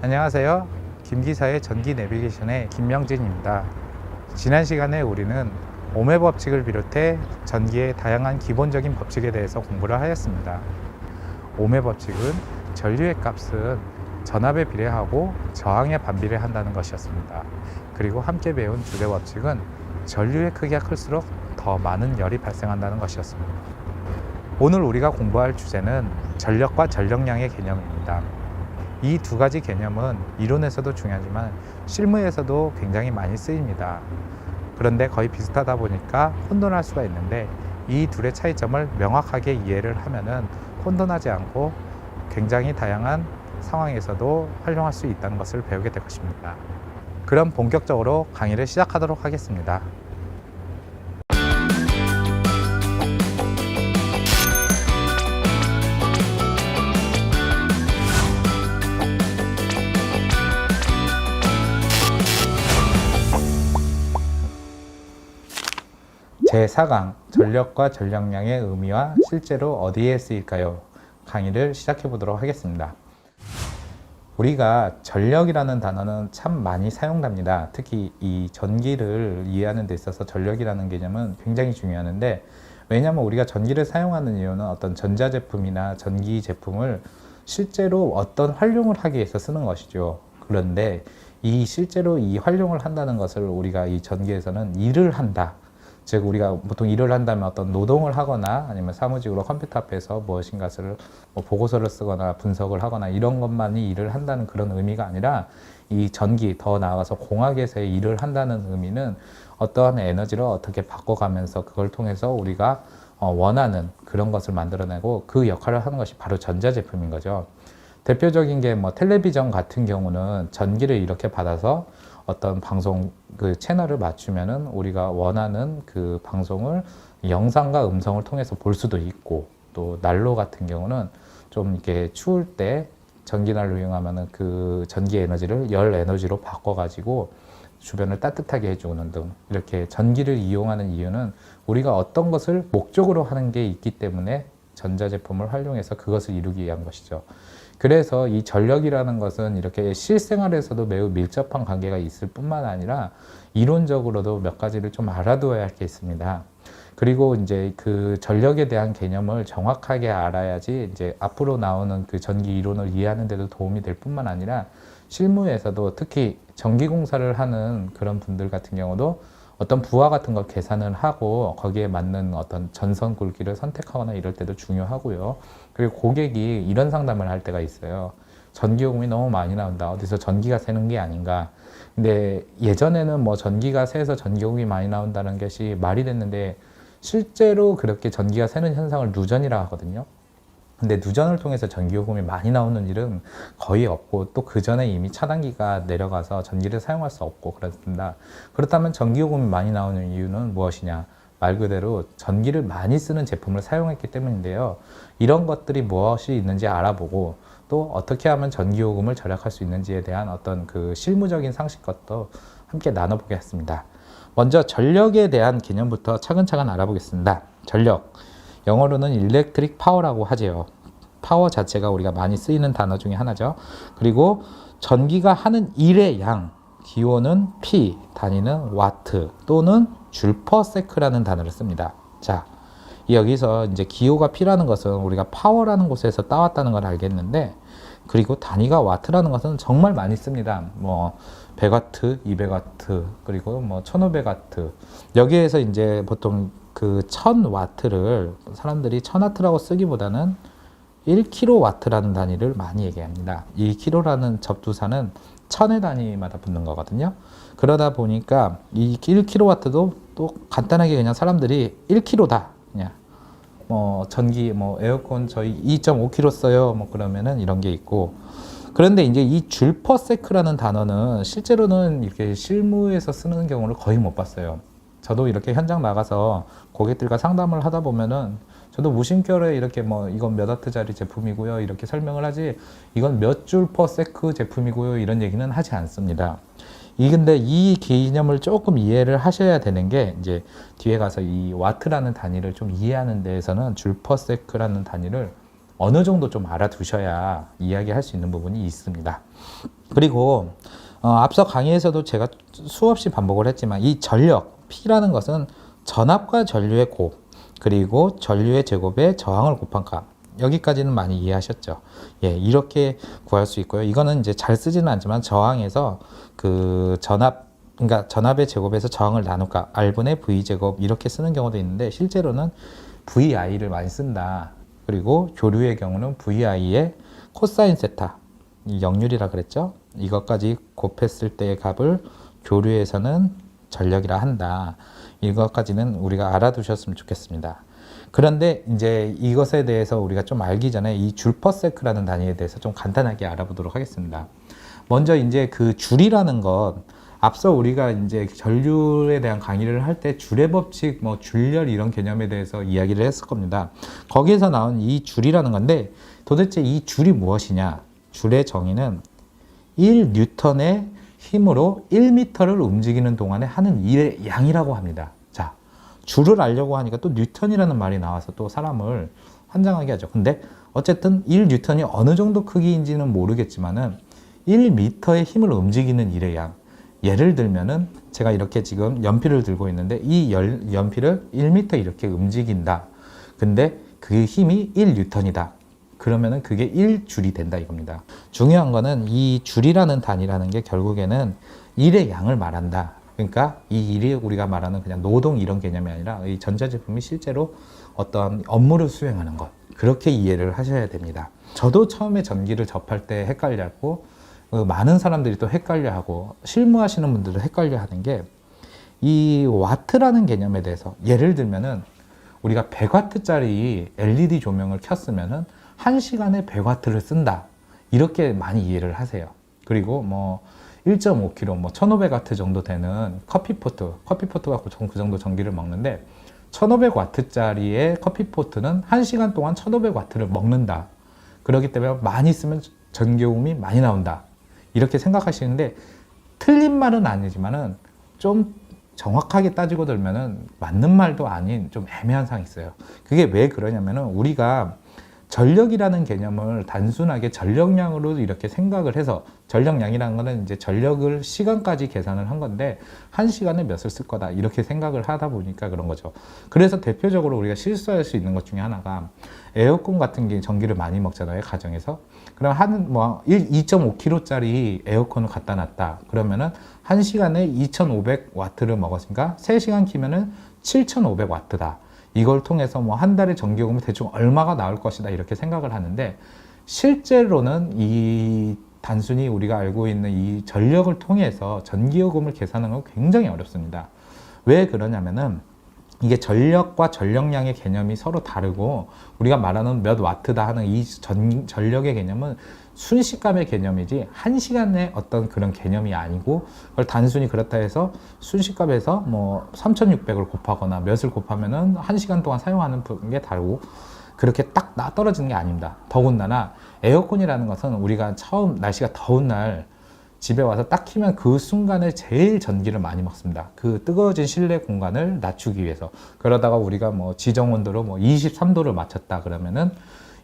안녕하세요. 김기사의 전기 내비게이션의 김명진입니다. 지난 시간에 우리는 ohm의 법칙을 비롯해 전기의 다양한 기본적인 법칙에 대해서 공부를 하였습니다. ohm의 법칙은 전류의 값은 전압에 비례하고 저항에 반비례한다는 것이었습니다. 그리고 함께 배운 주대 법칙은 전류의 크기가 클수록 더 많은 열이 발생한다는 것이었습니다. 오늘 우리가 공부할 주제는 전력과 전력량의 개념입니다. 이 두 가지 개념은 이론에서도 중요하지만 실무에서도 굉장히 많이 쓰입니다. 그런데 거의 비슷하다 보니까 혼돈할 수가 있는데 이 둘의 차이점을 명확하게 이해를 하면은 혼돈하지 않고 굉장히 다양한 상황에서도 활용할 수 있다는 것을 배우게 될 것입니다. 그럼 본격적으로 강의를 시작하도록 하겠습니다. 제4강 전력과 전력량의 의미와 실제로 어디에 쓰일까요? 강의를 시작해 보도록 하겠습니다. 우리가 전력이라는 단어는 참 많이 사용됩니다. 특히 이 전기를 이해하는 데 있어서 전력이라는 개념은 굉장히 중요한데, 왜냐하면 우리가 전기를 사용하는 이유는 어떤 전자제품이나 전기 제품을 실제로 어떤 활용을 하기 위해서 쓰는 것이죠. 그런데 이 실제로 이 활용을 한다는 것을 우리가 이 전기에서는 일을 한다, 즉 우리가 보통 일을 한다면 어떤 노동을 하거나 아니면 사무직으로 컴퓨터 앞에서 무엇인가를 보고서를 쓰거나 분석을 하거나 이런 것만이 일을 한다는 그런 의미가 아니라, 이 전기, 더 나아가서 공학에서의 일을 한다는 의미는 어떠한 에너지를 어떻게 바꿔가면서 그걸 통해서 우리가 원하는 그런 것을 만들어내고 그 역할을 하는 것이 바로 전자제품인 거죠. 대표적인 게 텔레비전 같은 경우는 전기를 이렇게 받아서 어떤 방송 그 채널을 맞추면은 우리가 원하는 그 방송을 영상과 음성을 통해서 볼 수도 있고, 또 난로 같은 경우는 좀 이렇게 추울 때 전기난로 이용하면은 그 전기 에너지를 열 에너지로 바꿔가지고 주변을 따뜻하게 해주는 등, 이렇게 전기를 이용하는 이유는 우리가 어떤 것을 목적으로 하는 게 있기 때문에 전자제품을 활용해서 그것을 이루기 위한 것이죠. 그래서 이 전력이라는 것은 이렇게 실생활에서도 매우 밀접한 관계가 있을 뿐만 아니라 이론적으로도 몇 가지를 좀 알아두어야 할 게 있습니다. 그리고 이제 그 전력에 대한 개념을 정확하게 알아야지 이제 앞으로 나오는 그 전기 이론을 이해하는 데도 도움이 될 뿐만 아니라 실무에서도, 특히 전기공사를 하는 그런 분들 같은 경우도 어떤 부하 같은 걸 계산을 하고 거기에 맞는 어떤 전선 굵기를 선택하거나 이럴 때도 중요하고요. 그리고 고객이 이런 상담을 할 때가 있어요. 전기요금이 너무 많이 나온다. 어디서 전기가 새는 게 아닌가. 근데 예전에는 전기가 새서 전기요금이 많이 나온다는 것이 말이 됐는데, 실제로 그렇게 전기가 새는 현상을 누전이라 하거든요. 근데 누전을 통해서 전기요금이 많이 나오는 일은 거의 없고, 또 그 전에 이미 차단기가 내려가서 전기를 사용할 수 없고 그렇습니다. 그렇다면 전기요금이 많이 나오는 이유는 무엇이냐? 말 그대로 전기를 많이 쓰는 제품을 사용했기 때문인데요. 이런 것들이 무엇이 있는지 알아보고, 또 어떻게 하면 전기요금을 절약할 수 있는지에 대한 어떤 그 실무적인 상식것도 함께 나눠보겠습니다. 먼저 전력에 대한 개념부터 차근차근 알아보겠습니다. 전력, 영어로는 일렉트릭 파워라고 하지요. 파워 자체가 우리가 많이 쓰이는 단어 중에 하나죠. 그리고 전기가 하는 일의 양, 기호는 P, 단위는 와트 또는 줄 퍼 세크라는 단어를 씁니다. 자, 여기서 이제 기호가 P라는 것은 우리가 파워라는 곳에서 따왔다는 걸 알겠는데, 그리고 단위가 와트라는 것은 정말 많이 씁니다. 100와트, 200와트, 그리고 1500와트. 여기에서 이제 보통 그 1000와트를 사람들이 1000와트라고 쓰기보다는 1kW라는 단위를 많이 얘기합니다. 이 kg라는 접두사는 1000의 단위마다 붙는 거거든요. 그러다 보니까 이 1kW도 또 간단하게 그냥 사람들이 1kg다. 그냥 전기 에어컨 저희 2.5kg 써요. 그러면은 이런 게 있고. 그런데 이제 이 줄 퍼 세크라는 단어는 실제로는 이렇게 실무에서 쓰는 경우를 거의 못 봤어요. 저도 이렇게 현장 나가서 고객들과 상담을 하다 보면은 저도 무심결에 이렇게 이건 몇 와트짜리 제품이고요 이렇게 설명을 하지, 이건 몇 줄 퍼 세크 제품이고요 이런 얘기는 하지 않습니다. 근데 이 개념을 조금 이해를 하셔야 되는 게, 이제 뒤에 가서 이 와트라는 단위를 좀 이해하는 데에서는 줄 퍼 세크라는 단위를 어느 정도 좀 알아두셔야 이야기할 수 있는 부분이 있습니다. 그리고 앞서 강의에서도 제가 수없이 반복을 했지만 이 전력, P라는 것은 전압과 전류의 곱, 그리고 전류의 제곱에 저항을 곱한 값. 여기까지는 많이 이해하셨죠? 예, 이렇게 구할 수 있고요. 이거는 이제 잘 쓰지는 않지만 저항에서 그 그러니까 전압의 제곱에서 저항을 나눌까 R분의 V제곱 이렇게 쓰는 경우도 있는데 실제로는 VI를 많이 쓴다. 그리고 교류의 경우는 VI의 코사인 세타, 이 역률이라 그랬죠? 이것까지 곱했을 때의 값을 교류에서는 전력이라 한다. 이것까지는 우리가 알아두셨으면 좋겠습니다. 그런데 이제 이것에 대해서 우리가 좀 알기 전에 이 줄퍼세크라는 단위에 대해서 좀 간단하게 알아보도록 하겠습니다. 먼저 이제 그 줄이라는 것, 앞서 우리가 이제 전류에 대한 강의를 할 때 줄의 법칙, 뭐 줄열 이런 개념에 대해서 이야기를 했을 겁니다. 거기에서 나온 이 줄이라는 건데 도대체 이 줄이 무엇이냐? 줄의 정의는 1뉴턴의 힘으로 1m를 움직이는 동안에 하는 일의 양이라고 합니다. 자, 줄을 알려고 하니까 또 뉴턴이라는 말이 나와서 또 사람을 환장하게 하죠. 근데 어쨌든 1뉴턴이 어느 정도 크기인지는 모르겠지만은 1m의 힘을 움직이는 일의 양. 예를 들면은 제가 이렇게 지금 연필을 들고 있는데 이 연필을 1m 이렇게 움직인다. 근데 그 힘이 1뉴턴이다. 그러면은 그게 1줄이 된다 이겁니다. 중요한 거는 이 줄이라는 단위라는 게 결국에는 일의 양을 말한다. 그러니까 이 일이 우리가 말하는 그냥 노동 이런 개념이 아니라 이 전자제품이 실제로 어떤 업무를 수행하는 것. 그렇게 이해를 하셔야 됩니다. 저도 처음에 전기를 접할 때 헷갈렸고 많은 사람들이 또 헷갈려하고 실무하시는 분들은 헷갈려하는 게 이 와트라는 개념에 대해서 예를 들면은 우리가 100와트짜리 LED 조명을 켰으면은 1시간에 100와트를 쓴다 이렇게 많이 이해를 하세요. 그리고 뭐 1.5kg 뭐 1500와트 정도 되는 커피포트 갖고 그 정도 전기를 먹는데 1500와트짜리의 커피포트는 1시간 동안 1500와트를 먹는다. 그렇기 때문에 많이 쓰면 전기요금이 많이 나온다. 이렇게 생각하시는데 틀린 말은 아니지만은 좀 정확하게 따지고 들면은 맞는 말도 아닌 좀 애매한 상이 있어요. 그게 왜 그러냐면은 우리가 전력이라는 개념을 단순하게 전력량으로 이렇게 생각을 해서 전력량이라는 거는 이제 전력을 시간까지 계산을 한 건데 1시간에 몇을 쓸 거다 이렇게 생각을 하다 보니까 그런 거죠. 그래서 대표적으로 우리가 실수할 수 있는 것 중에 하나가 에어컨 같은 게 전기를 많이 먹잖아요, 가정에서. 그럼 2.5kg짜리 에어컨을 갖다 놨다. 그러면은 1시간에 2,500와트를 먹었으니까 3시간 키면은 7,500와트다. 이걸 통해서 뭐 한 달에 전기요금이 대충 얼마가 나올 것이다 이렇게 생각을 하는데 실제로는 이 단순히 우리가 알고 있는 이 전력을 통해서 전기요금을 계산하는 건 굉장히 어렵습니다. 왜 그러냐면은 이게 전력과 전력량의 개념이 서로 다르고 우리가 말하는 몇 와트다 하는 이 전력의 개념은 순식간의 개념이지 1시간의 어떤 그런 개념이 아니고 그걸 단순히 그렇다 해서 순식간에서 뭐 3600을 곱하거나 몇을 곱하면은 1시간 동안 사용하는 게 다르고 그렇게 딱 떨어지는 게 아닙니다. 더군다나 에어컨이라는 것은 우리가 처음 날씨가 더운 날 집에 와서 딱 키면 그 순간에 제일 전기를 많이 먹습니다. 그 뜨거워진 실내 공간을 낮추기 위해서. 그러다가 우리가 뭐 지정 온도로 뭐 23도를 맞췄다 그러면은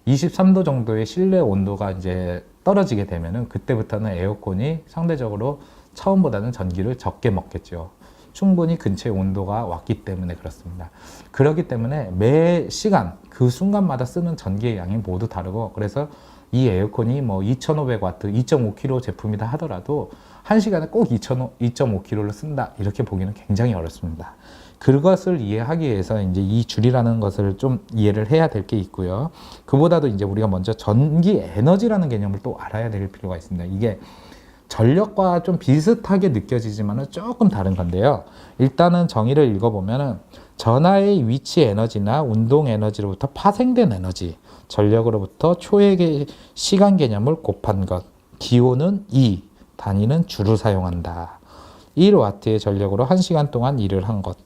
23도 정도의 실내 온도가 이제 떨어지게 되면은 그때부터는 에어컨이 상대적으로 처음보다는 전기를 적게 먹겠죠. 충분히 근처에 온도가 왔기 때문에 그렇습니다. 그렇기 때문에 매 시간 그 순간마다 쓰는 전기의 양이 모두 다르고 그래서 이 에어컨이 뭐 2,500와트, 2.5kg 제품이다 하더라도 1시간에 꼭 2.5kg를 쓴다 이렇게 보기는 굉장히 어렵습니다. 그것을 이해하기 위해서 이제 이 줄이라는 것을 좀 이해를 해야 될 게 있고요. 그보다도 이제 우리가 먼저 전기 에너지라는 개념을 또 알아야 될 필요가 있습니다. 이게 전력과 좀 비슷하게 느껴지지만은 조금 다른 건데요. 일단은 정의를 읽어보면은 전하의 위치 에너지나 운동 에너지로부터 파생된 에너지, 전력으로부터 초의 시간 개념을 곱한 것, 기호는 E, 단위는 줄을 사용한다. 1와트의 전력으로 1시간 동안 일을 한 것.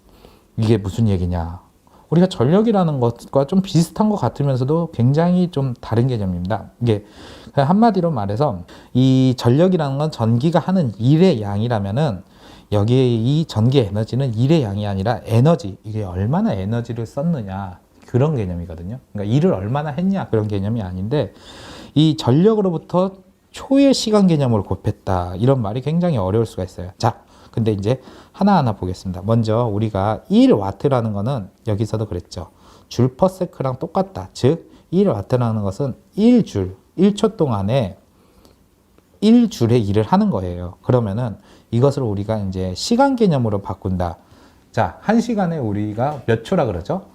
이게 무슨 얘기냐? 우리가 전력이라는 것과 좀 비슷한 것 같으면서도 굉장히 좀 다른 개념입니다. 이게 한마디로 말해서 이 전력이라는 건 전기가 하는 일의 양이라면은 여기에 이 전기 에너지는 일의 양이 아니라 에너지, 이게 얼마나 에너지를 썼느냐 그런 개념이거든요. 그러니까 일을 얼마나 했냐 그런 개념이 아닌데, 이 전력으로부터 초의 시간 개념을 곱했다, 이런 말이 굉장히 어려울 수가 있어요. 자, 근데 이제 하나하나 보겠습니다. 먼저 우리가 1W라는 거는 여기서도 그랬죠. 줄 퍼세크랑 똑같다. 즉 1W라는 것은 1줄, 1초 동안에 1줄의 일을 하는 거예요. 그러면은 이것을 우리가 이제 시간 개념으로 바꾼다. 자, 1시간에 우리가 몇 초라 그러죠?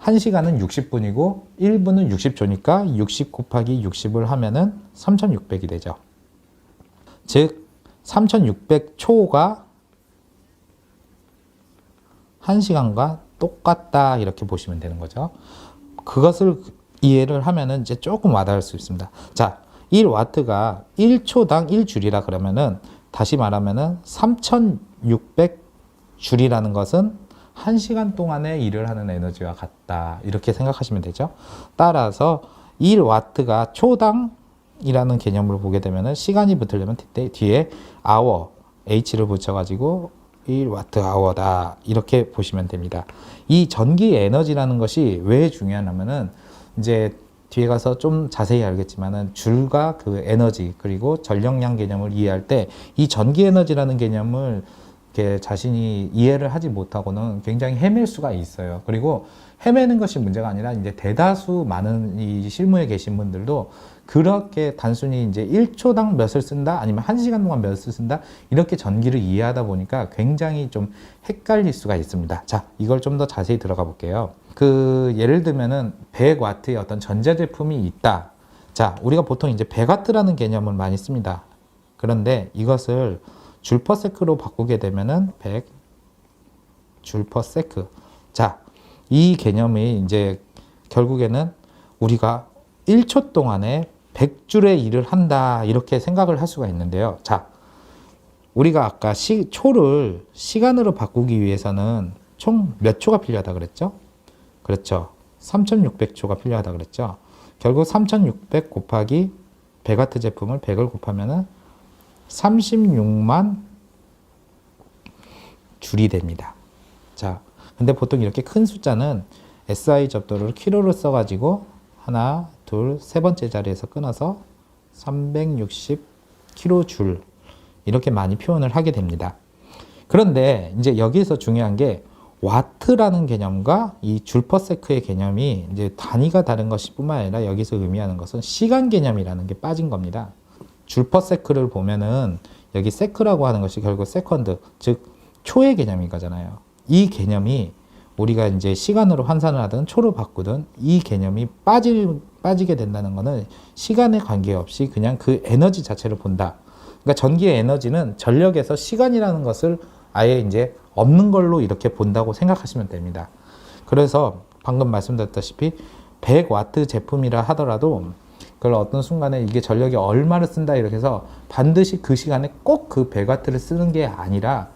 1시간은 60분이고 1분은 60초니까 60 곱하기 60을 하면은 3600이 되죠. 즉 3600초가 1시간과 똑같다, 이렇게 보시면 되는 거죠. 그것을 이해를 하면은 이제 조금 와닿을 수 있습니다. 자, 1W가 1초당 1줄이라 그러면은, 다시 말하면은 3600줄이라는 것은 1시간 동안의 일을 하는 에너지와 같다, 이렇게 생각하시면 되죠. 따라서 1W가 초당이라는 개념으로 보게 되면은, 시간이 붙으려면 뒤에 hour, h를 붙여가지고 1Wh다, 이렇게 보시면 됩니다. 이 전기 에너지라는 것이 왜 중요하냐면은, 이제 뒤에 가서 좀 자세히 알겠지만은, 줄과 그 에너지 그리고 전력량 개념을 이해할 때 이 전기 에너지라는 개념을 이렇게 자신이 이해를 하지 못하고는 굉장히 헤맬 수가 있어요. 그리고 헤매는 것이 문제가 아니라, 이제 대다수 많은 이 실무에 계신 분들도 그렇게 단순히 이제 1초당 몇을 쓴다, 아니면 1시간 동안 몇을 쓴다, 이렇게 전기를 이해하다 보니까 굉장히 좀 헷갈릴 수가 있습니다. 자, 이걸 좀 더 자세히 들어가 볼게요. 예를 들면은 100W의 어떤 전자제품이 있다. 자, 우리가 보통 이제 100W라는 개념을 많이 씁니다. 그런데 이것을 줄 퍼세크로 바꾸게 되면은 100 줄 퍼세크. 자, 이 개념이 이제 결국에는 우리가 1초 동안에 100줄의 일을 한다, 이렇게 생각을 할 수가 있는데요. 자, 우리가 아까 초를 시간으로 바꾸기 위해서는 총 몇 초가 필요하다 그랬죠? 그렇죠. 3600초가 필요하다 그랬죠. 결국 3600 곱하기 100W 제품을 100을 곱하면은 36만 줄이 됩니다. 자, 근데 보통 이렇게 큰 숫자는 SI 접도를 킬로로 써가지고 하나, 둘, 세 번째 자리에서 끊어서 360 킬로줄, 이렇게 많이 표현을 하게 됩니다. 그런데 이제 여기에서 중요한 게, 와트라는 개념과 이 줄 퍼세크의 개념이 이제 단위가 다른 것이 뿐만 아니라, 여기서 의미하는 것은 시간 개념이라는 게 빠진 겁니다. 줄 퍼세크를 보면은 여기 세크라고 하는 것이 결국 세컨드, 즉 초의 개념인 거잖아요. 이 개념이 우리가 이제 시간으로 환산을 하든 초로 바꾸든 이 개념이 빠지게 된다는 것은 시간에 관계없이 그냥 그 에너지 자체를 본다. 그러니까 전기의 에너지는 전력에서 시간이라는 것을 아예 이제 없는 걸로 이렇게 본다고 생각하시면 됩니다. 그래서 방금 말씀드렸다시피 100W 제품이라 하더라도 그걸 어떤 순간에 이게 전력이 얼마를 쓴다 이렇게 해서 반드시 그 시간에 꼭 그 100W를 쓰는 게 아니라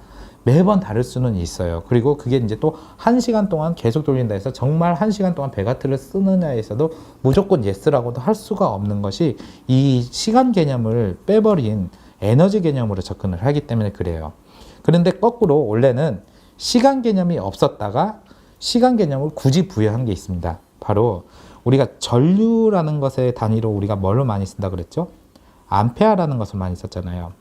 매번 다를 수는 있어요. 그리고 그게 이제 또 1시간 동안 계속 돌린다 해서 정말 1시간 동안 100W를 쓰느냐에서도 무조건 예스라고도 할 수가 없는 것이, 이 시간 개념을 빼버린 에너지 개념으로 접근을 하기 때문에 그래요. 그런데 거꾸로 원래는 시간 개념이 없었다가 시간 개념을 굳이 부여한 게 있습니다. 바로 우리가 전류라는 것의 단위로 우리가 뭘로 많이 쓴다 그랬죠? 암페어라는 것을 많이 썼잖아요.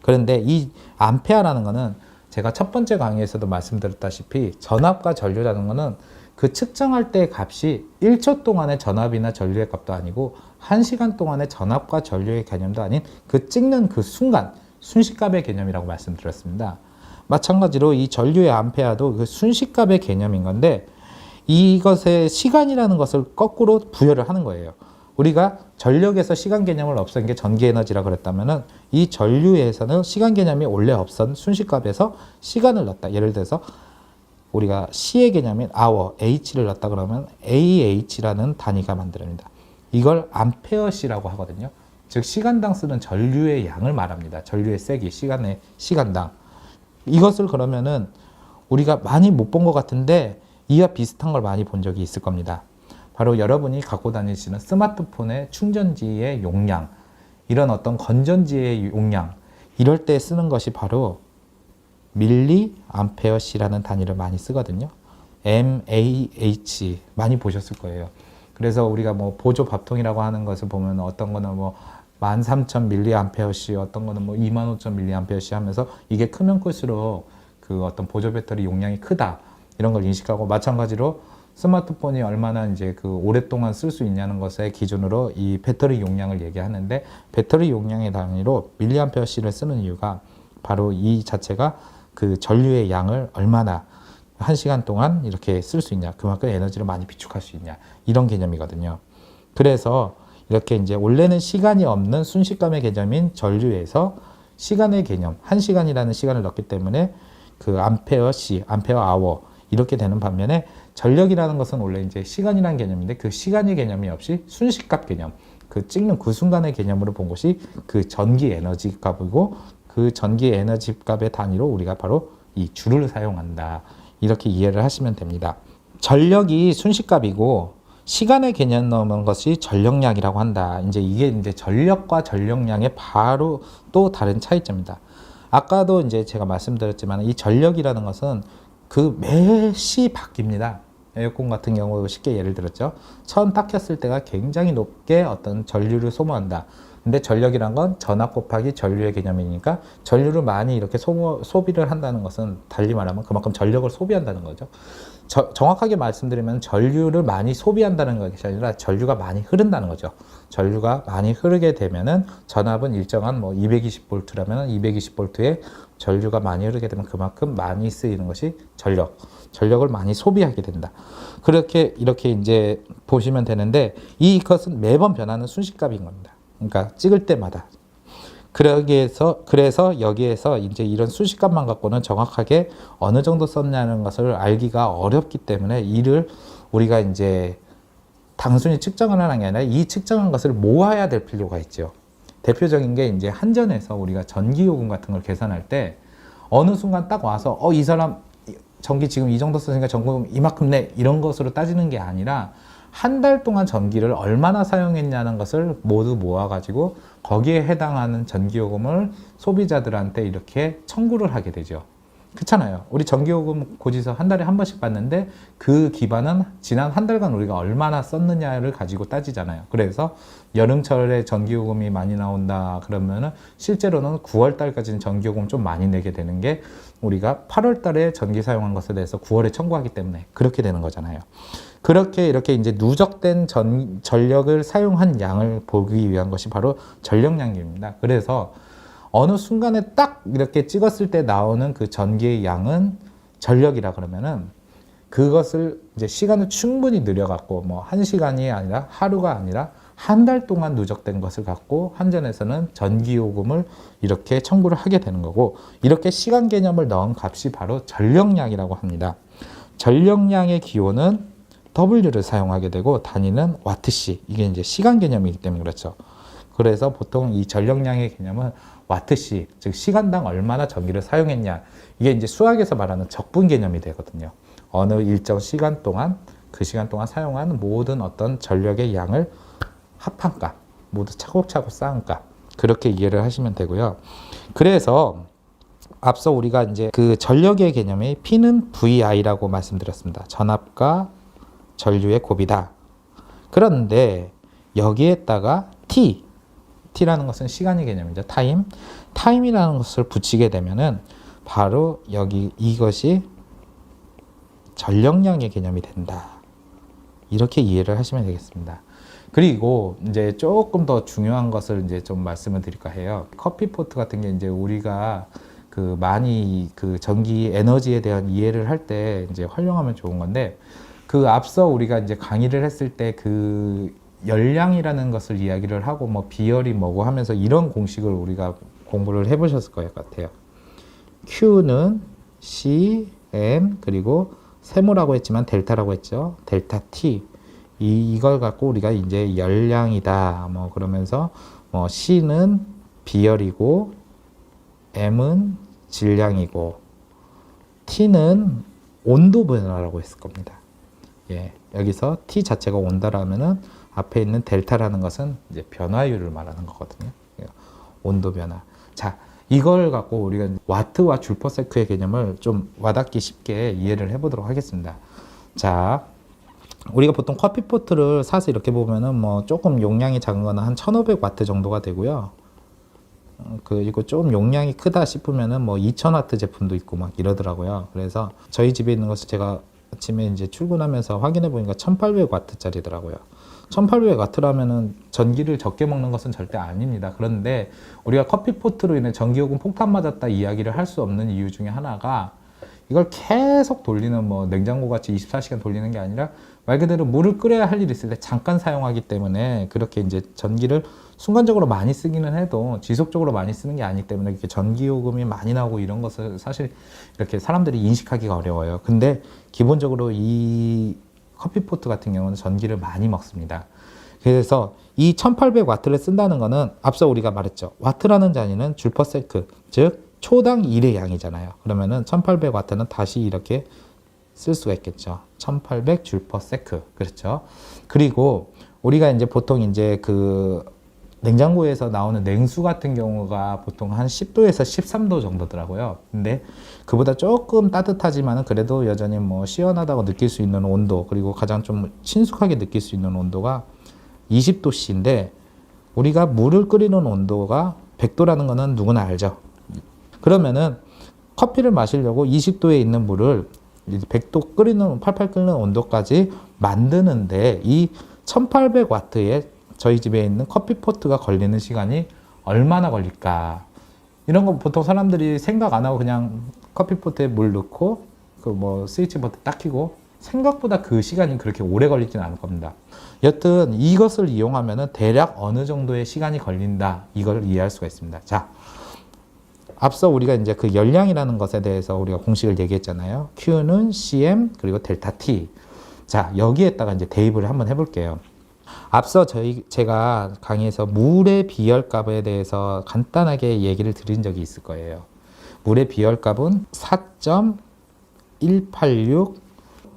그런데 이 암페어라는 거는 제가 첫 번째 강의에서도 말씀드렸다시피, 전압과 전류라는 거는 그 측정할 때의 값이 1초 동안의 전압이나 전류의 값도 아니고 1시간 동안의 전압과 전류의 개념도 아닌 그 찍는 그 순간, 순식값의 개념이라고 말씀드렸습니다. 마찬가지로 이 전류의 암페어도 그 순식값의 개념인 건데, 이것의 시간이라는 것을 거꾸로 부여를 하는 거예요. 우리가 전력에서 시간 개념을 없앤 게 전기 에너지라 그랬다면은, 이 전류에서는 시간 개념이 원래 없던 순식값에서 시간을 넣었다. 예를 들어서 우리가 C의 개념인 hour, H를 넣었다 그러면 AH라는 단위가 만들어집니다. 이걸 암페어시라고 하거든요. 즉 시간당 쓰는 전류의 양을 말합니다. 전류의 세기, 시간당. 이것을 그러면은 우리가 많이 못 본 것 같은데 이와 비슷한 걸 많이 본 적이 있을 겁니다. 바로 여러분이 갖고 다니시는 스마트폰의 충전지의 용량, 이런 어떤 건전지의 용량, 이럴 때 쓰는 것이 바로 밀리 암페어시라는 단위를 많이 쓰거든요. MAH 많이 보셨을 거예요. 그래서 우리가 뭐 보조 밥통이라고 하는 것을 보면 어떤 거는 뭐 13,000mAh, 어떤 거는 뭐 25,000mAh 하면서 이게 크면 클수록 그 어떤 보조 배터리 용량이 크다 이런 걸 인식하고, 마찬가지로 스마트폰이 얼마나 이제 그 오랫동안 쓸 수 있냐는 것의 기준으로 이 배터리 용량을 얘기하는데, 배터리 용량의 단위로 mAh를 쓰는 이유가 바로 이 자체가 그 전류의 양을 얼마나 1시간 동안 이렇게 쓸 수 있냐, 그만큼 에너지를 많이 비축할 수 있냐, 이런 개념이거든요. 그래서 이렇게 이제 원래는 시간이 없는 순식간의 개념인 전류에서 시간의 개념, 1시간이라는 시간을 넣기 때문에 그 암페어시, 암페어 아워 이렇게 되는 반면에, 전력이라는 것은 원래 이제 시간이라는 개념인데 그 시간의 개념이 없이 순식값 개념, 그 찍는 그 순간의 개념으로 본 것이 그 전기 에너지 값이고, 그 전기 에너지 값의 단위로 우리가 바로 이 줄을 사용한다, 이렇게 이해를 하시면 됩니다. 전력이 순식값이고 시간의 개념 넣는 것이 전력량이라고 한다. 이제 이게 이제 전력과 전력량의 바로 또 다른 차이점입니다. 아까도 이제 제가 말씀드렸지만 이 전력이라는 것은 그 매시 바뀝니다. 에어컨 같은 경우 쉽게 예를 들었죠. 처음 딱 켰을 때가 굉장히 높게 어떤 전류를 소모한다. 근데 전력이란 건 전압 곱하기 전류의 개념이니까 전류를 많이 이렇게 소비를 한다는 것은 달리 말하면 그만큼 전력을 소비한다는 거죠. 정확하게 말씀드리면 전류를 많이 소비한다는 것이 아니라 전류가 많이 흐른다는 거죠. 전류가 많이 흐르게 되면은 전압은 일정한 뭐 220V라면 220V에 전류가 많이 흐르게 되면 그만큼 많이 쓰이는 것이 전력을 많이 소비하게 된다. 이렇게 이제 보시면 되는데, 이것은 매번 변하는 순식값인 겁니다. 그러니까 찍을 때마다. 그래서 여기에서 이제 이런 수식값만 갖고는 정확하게 어느 정도 썼냐는 것을 알기가 어렵기 때문에, 이를 우리가 이제 단순히 측정을 하는 게 아니라 이 측정한 것을 모아야 될 필요가 있죠. 대표적인 게 이제 한전에서 우리가 전기요금 같은 걸 계산할 때 어느 순간 딱 와서 이 사람 전기 지금 이 정도 썼으니까 전기요금 이만큼 내, 이런 것으로 따지는 게 아니라 한 달 동안 전기를 얼마나 사용했냐는 것을 모두 모아가지고 거기에 해당하는 전기요금을 소비자들한테 이렇게 청구를 하게 되죠. 그렇잖아요. 우리 전기요금 고지서 한 달에 한 번씩 받는데 그 기반은 지난 한 달간 우리가 얼마나 썼느냐를 가지고 따지잖아요. 그래서 여름철에 전기요금이 많이 나온다 그러면은 실제로는 9월 달까지는 전기요금 좀 많이 내게 되는 게, 우리가 8월 달에 전기 사용한 것에 대해서 9월에 청구하기 때문에 그렇게 되는 거잖아요. 이렇게 이제 누적된 전력을 사용한 양을 보기 위한 것이 바로 전력량입니다. 그래서 어느 순간에 딱 이렇게 찍었을 때 나오는 그 전기의 양은 전력이라 그러면은, 그것을 이제 시간을 충분히 늘려갖고 뭐 1시간이 아니라 하루가 아니라 한 달 동안 누적된 것을 갖고 한전에서는 전기요금을 이렇게 청구를 하게 되는 거고, 이렇게 시간 개념을 넣은 값이 바로 전력량이라고 합니다. 전력량의 기호는 W를 사용하게 되고 단위는 와트시, 이게 이제 시간 개념이기 때문에 그렇죠. 그래서 보통 이 전력량의 개념은 와트시, 즉 시간당 얼마나 전기를 사용했냐, 이게 이제 수학에서 말하는 적분 개념이 되거든요. 어느 일정 시간 동안, 그 시간 동안 사용한 모든 어떤 전력의 양을 합한 값, 모두 차곡차곡 쌓은 값, 그렇게 이해를 하시면 되고요. 그래서 앞서 우리가 이제 그 전력의 개념이 P는 VI라고 말씀드렸습니다. 전압과 전류의 곱이다. 그런데 여기에다가 T라는 것은 시간의 개념이죠. 타임이라는 것을 붙이게 되면은 바로 여기 이것이 전력량의 개념이 된다. 이렇게 이해를 하시면 되겠습니다. 그리고 이제 조금 더 중요한 것을 이제 좀 말씀을 드릴까 해요. 커피포트 같은 게 이제 우리가 그 많이 그 전기 에너지에 대한 이해를 할 때 이제 활용하면 좋은 건데, 그 앞서 우리가 이제 강의를 했을 때 그 열량이라는 것을 이야기를 하고 뭐 비열이 뭐고 하면서 이런 공식을 우리가 공부를 해보셨을 것 같아요. Q는 C, M, 그리고 세모라고 했지만 델타라고 했죠. 델타 T. 이걸 갖고 우리가 이제 열량이다. 뭐 그러면서 뭐 C는 비열이고 M은 질량이고 T는 온도 변화라고 했을 겁니다. 예, 여기서 T 자체가 온다라면은 앞에 있는 델타라는 것은 이제 변화율을 말하는 거거든요. 온도 변화. 자, 이걸 갖고 우리가 와트와 줄퍼세크의 개념을 좀 와닿기 쉽게 이해를 해보도록 하겠습니다. 자, 우리가 보통 커피포트를 사서 이렇게 보면은 뭐 조금 용량이 작은 거는 한 1500와트 정도가 되고요. 그리고 좀 용량이 크다 싶으면은 뭐 2000와트 제품도 있고 막 이러더라고요. 그래서 저희 집에 있는 것을 제가 아침에 이제 출근하면서 확인해 보니까 1800와트짜리더라고요. 1800와트라면은 전기를 적게 먹는 것은 절대 아닙니다. 그런데 우리가 커피포트로 인해 전기요금 폭탄 맞았다 이야기를 할 수 없는 이유 중에 하나가 이걸 계속 돌리는 뭐 냉장고 같이 24시간 돌리는 게 아니라 말 그대로 물을 끓여야 할 일이 있을 때 잠깐 사용하기 때문에 그렇게 이제 전기를 순간적으로 많이 쓰기는 해도 지속적으로 많이 쓰는 게 아니기 때문에 이렇게 전기요금이 많이 나오고 이런 것을 사실 이렇게 사람들이 인식하기가 어려워요. 근데 기본적으로 이 커피포트 같은 경우는 전기를 많이 먹습니다. 그래서 이 1800와트를 쓴다는 거는 앞서 우리가 말했죠. 와트라는 단위는 줄 퍼 세크, 즉 초당 1의 양이잖아요. 그러면은 1800와트는 다시 이렇게 쓸 수가 있겠죠. 1800 줄 퍼 세크. 그렇죠. 그리고 우리가 이제 보통 이제 그 냉장고에서 나오는 냉수 같은 경우가 보통 한 10도에서 13도 정도더라고요. 근데 그보다 조금 따뜻하지만은 그래도 여전히 뭐 시원하다고 느낄 수 있는 온도, 그리고 가장 좀 친숙하게 느낄 수 있는 온도가 20도씨인데 우리가 물을 끓이는 온도가 100도라는 거는 누구나 알죠. 그러면은 커피를 마시려고 20도에 있는 물을 100도 끓이는, 팔팔 끓는 온도까지 만드는데 이 1800와트에 저희 집에 있는 커피포트가 걸리는 시간이 얼마나 걸릴까? 이런 거 보통 사람들이 생각 안 하고 그냥 커피포트에 물 넣고 그 뭐 스위치 버튼 딱 켜고 생각보다 그 시간이 그렇게 오래 걸리지는 않을 겁니다. 여튼 이것을 이용하면은 대략 어느 정도의 시간이 걸린다. 이걸 이해할 수가 있습니다. 자, 앞서 우리가 이제 그 열량이라는 것에 대해서 우리가 공식을 얘기했잖아요. Q는 CM 그리고 델타 T. 자, 여기에다가 이제 대입을 한번 해볼게요. 앞서 제가 강의에서 물의 비열값에 대해서 간단하게 얘기를 드린 적이 있을 거예요. 물의 비열값은 4.186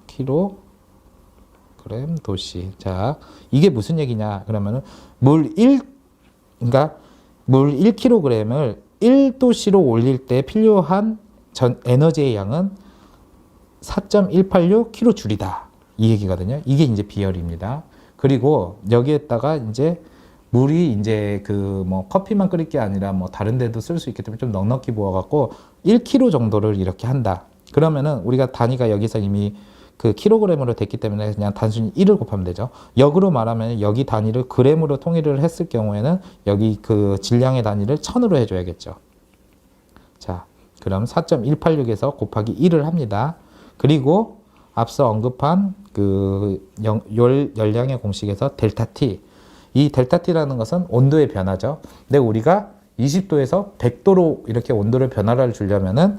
kg 도시. 자, 이게 무슨 얘기냐? 그러면은 그러니까 물 1kg을 1도씨로 올릴 때 필요한 에너지의 양은 4.186 kJ이다. 이 얘기거든요. 이게 이제 비열입니다. 그리고 여기에다가 이제 물이 이제 그 뭐 커피만 끓일 게 아니라 뭐 다른 데도 쓸 수 있기 때문에 좀 넉넉히 부어갖고 1kg 정도를 이렇게 한다. 그러면은 우리가 단위가 여기서 이미 그 킬로그램으로 됐기 때문에 그냥 단순히 1을 곱하면 되죠. 역으로 말하면 여기 단위를 그램으로 통일을 했을 경우에는 여기 그 질량의 단위를 1000으로 해줘야겠죠. 자, 그럼 4.186에서 곱하기 1을 합니다. 그리고 앞서 언급한 그 열량의 공식에서 델타 T. 이 델타 T라는 것은 온도의 변화죠. 근데 우리가 20도에서 100도로 이렇게 온도를 변화를 주려면은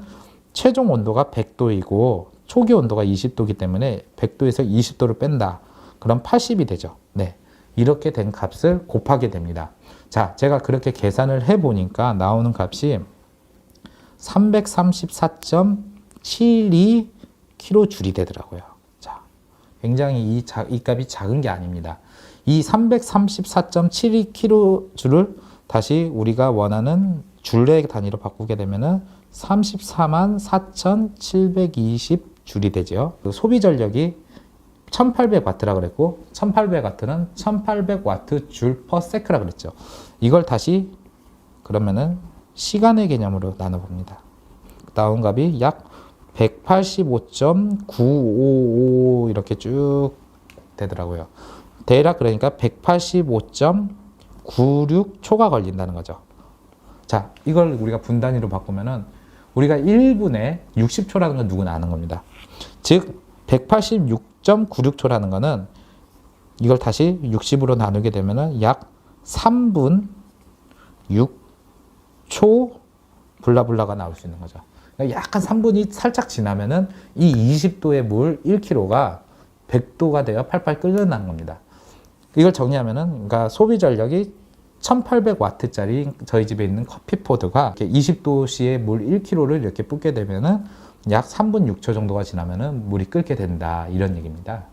최종 온도가 100도이고 초기 온도가 20도이기 때문에 100도에서 20도를 뺀다. 그럼 80이 되죠. 네. 이렇게 된 값을 곱하게 됩니다. 자, 제가 그렇게 계산을 해 보니까 나오는 값이 334.72 kJ이 되더라고요. 자, 굉장히 이 값이 작은 게 아닙니다. 이 334.72 kJ를 다시 우리가 원하는 줄의 단위로 바꾸게 되면은 34만 4,720줄이 되죠. 그 소비 전력이 1800와트라 그랬고 1800와트는 1800와트 줄 퍼 세크라 그랬죠. 이걸 다시 그러면은 시간의 개념으로 나눠 봅니다. 나온 값이 약 185.955 이렇게 쭉 되더라고요. 대략 그러니까 185.96초가 걸린다는 거죠. 자, 이걸 우리가 분단위로 바꾸면은 우리가 1분에 60초라는 건 누구나 아는 겁니다. 즉 186.96초라는 거는 이걸 다시 60으로 나누게 되면은 약 3분 6초 블라블라가 나올 수 있는 거죠. 그러니까 약간 3분이 살짝 지나면은 이 20도의 물 1kg가 100도가 되어 팔팔 끓는다는 겁니다. 이걸 정리하면은 그러니까 소비 전력이 1800와트짜리 저희 집에 있는 커피포드가 20도씨의 물 1kg를 이렇게 붓게 되면은 약 3분 6초 정도가 지나면은 물이 끓게 된다. 이런 얘기입니다.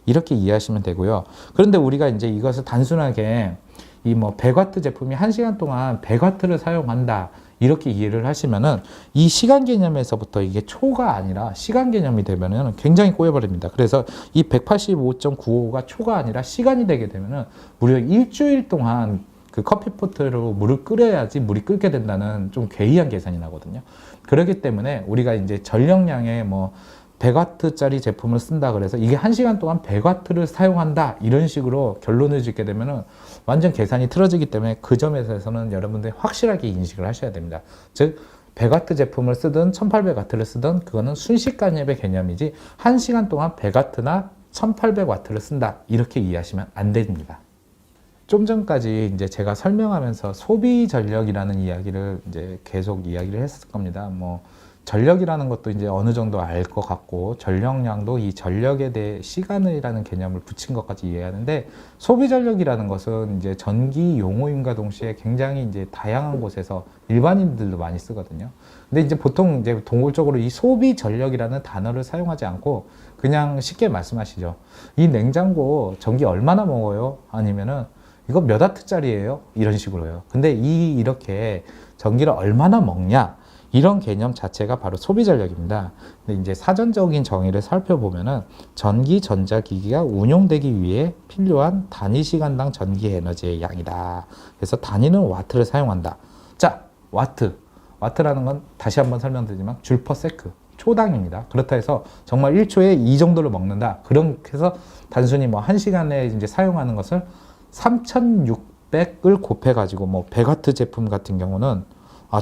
이렇게 이해하시면 되고요. 그런데 우리가 이제 이것을 단순하게 이 뭐 100와트 제품이 1시간 동안 100와트를 사용한다. 이렇게 이해를 하시면은 이 시간 개념에서부터 이게 초가 아니라 시간 개념이 되면은 굉장히 꼬여버립니다. 그래서 이 185.95가 초가 아니라 시간이 되게 되면은 무려 일주일 동안 그 커피포트로 물을 끓여야지 물이 끓게 된다는 좀 괴이한 계산이 나거든요. 그렇기 때문에 우리가 이제 전력량의 뭐 100W짜리 제품을 쓴다 그래서 이게 1시간 동안 100W를 사용한다 이런 식으로 결론을 짓게 되면은 완전 계산이 틀어지기 때문에 그 점에서는 여러분들이 확실하게 인식을 하셔야 됩니다. 즉 100W 제품을 쓰든 1800W를 쓰든 그거는 순식간의 개념이지 1시간 동안 100W나 1800W를 쓴다 이렇게 이해하시면 안 됩니다. 좀 전까지 이제 제가 설명하면서 소비 전력이라는 이야기를 이제 계속 이야기를 했을 겁니다. 뭐 전력이라는 것도 이제 어느 정도 알 것 같고 전력량도 이 전력에 대해 시간이라는 개념을 붙인 것까지 이해하는데 소비 전력이라는 것은 이제 전기 용어임과 동시에 굉장히 이제 다양한 곳에서 일반인들도 많이 쓰거든요. 근데 이제 보통 이제 동굴적으로 이 소비 전력이라는 단어를 사용하지 않고 그냥 쉽게 말씀하시죠. 이 냉장고 전기 얼마나 먹어요? 아니면은 이거 몇 와트짜리예요? 이런 식으로요. 근데 이렇게 전기를 얼마나 먹냐? 이런 개념 자체가 바로 소비 전력입니다. 근데 이제 사전적인 정의를 살펴보면은 전기 전자기기가 운용되기 위해 필요한 단위 시간당 전기 에너지의 양이다. 그래서 단위는 와트를 사용한다. 자, 와트라는 건 다시 한번 설명드리지만 줄 퍼 세크. 초당입니다. 그렇다 해서 정말 1초에 이 정도를 먹는다. 그렇게 해서 단순히 뭐 1시간에 이제 사용하는 것을 3600을 곱해가지고 뭐 100W 제품 같은 경우는